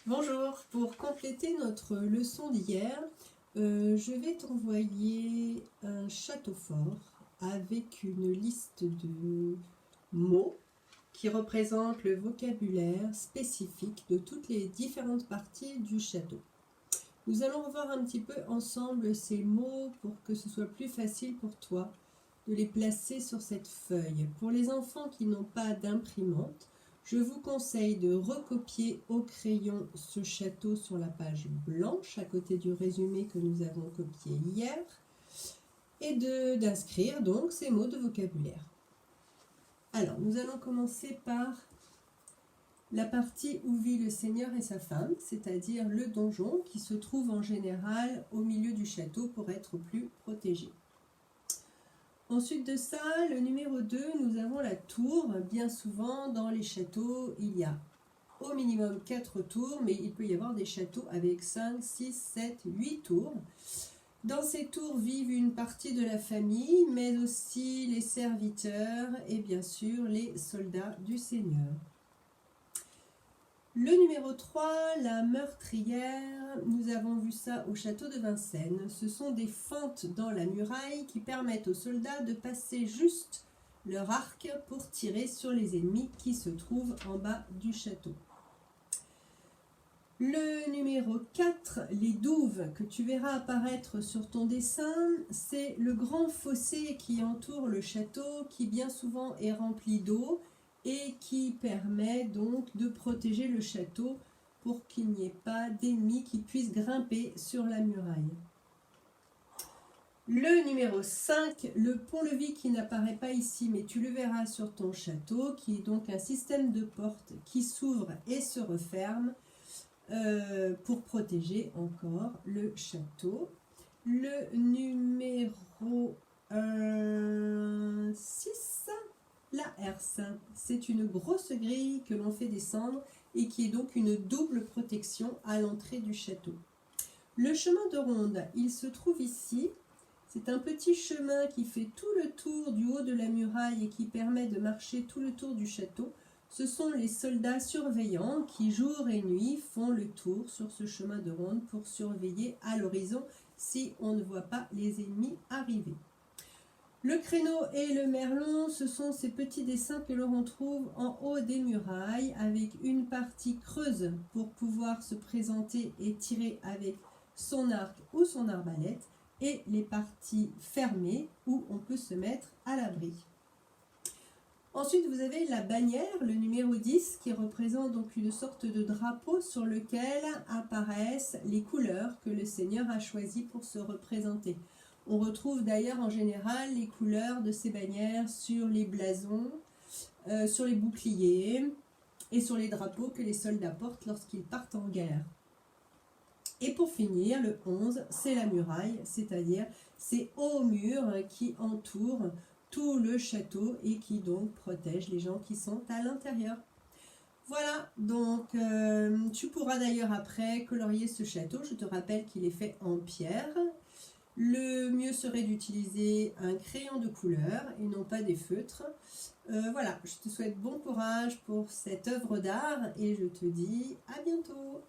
Bonjour, pour compléter notre leçon d'hier, je vais t'envoyer un château fort avec une liste de mots qui représentent le vocabulaire spécifique de toutes les différentes parties du château. Nous allons revoir un petit peu ensemble ces mots pour que ce soit plus facile pour toi de les placer sur cette feuille. Pour les enfants qui n'ont pas d'imprimante, je vous conseille de recopier au crayon ce château sur la page blanche à côté du résumé que nous avons copié hier et d'inscrire donc ces mots de vocabulaire. Alors, nous allons commencer par la partie où vit le seigneur et sa femme, c'est-à-dire le donjon qui se trouve en général au milieu du château pour être plus protégé. Ensuite de ça, le numéro 2, nous avons la tour. Bien souvent, dans les châteaux, il y a au minimum 4 tours, mais il peut y avoir des châteaux avec 5, 6, 7, 8 tours. Dans ces tours vivent une partie de la famille, mais aussi les serviteurs et bien sûr les soldats du seigneur. Le numéro 3, la meurtrière, nous avons vu ça au château de Vincennes. Ce sont des fentes dans la muraille qui permettent aux soldats de passer juste leur arc pour tirer sur les ennemis qui se trouvent en bas du château. Le numéro 4, les douves que tu verras apparaître sur ton dessin, c'est le grand fossé qui entoure le château qui bien souvent est rempli d'eau et qui permet donc de protéger le château pour qu'il n'y ait pas d'ennemis qui puissent grimper sur la muraille. Le numéro 5, le pont-levis qui n'apparaît pas ici, mais tu le verras sur ton château, qui est donc un système de portes qui s'ouvre et se referme pour protéger encore le château. Le numéro 6, la herse, c'est une grosse grille que l'on fait descendre et qui est donc une double protection à l'entrée du château. Le chemin de ronde, il se trouve ici. C'est un petit chemin qui fait tout le tour du haut de la muraille et qui permet de marcher tout le tour du château. Ce sont les soldats surveillants qui, jour et nuit, font le tour sur ce chemin de ronde pour surveiller à l'horizon si on ne voit pas les ennemis arriver. Le créneau et le merlon, ce sont ces petits dessins que l'on retrouve en haut des murailles avec une partie creuse pour pouvoir se présenter et tirer avec son arc ou son arbalète et les parties fermées où on peut se mettre à l'abri. Ensuite, vous avez la bannière, le numéro 10, qui représente donc une sorte de drapeau sur lequel apparaissent les couleurs que le seigneur a choisies pour se représenter. On retrouve d'ailleurs en général les couleurs de ces bannières sur les blasons, sur les boucliers et sur les drapeaux que les soldats portent lorsqu'ils partent en guerre. Et pour finir, le 11, c'est la muraille, c'est-à-dire ces hauts murs qui entourent tout le château et qui donc protègent les gens qui sont à l'intérieur. Voilà, donc tu pourras d'ailleurs après colorier ce château. Je te rappelle qu'il est fait en pierre. Le mieux serait d'utiliser un crayon de couleur et non pas des feutres. Voilà, je te souhaite bon courage pour cette œuvre d'art et je te dis à bientôt.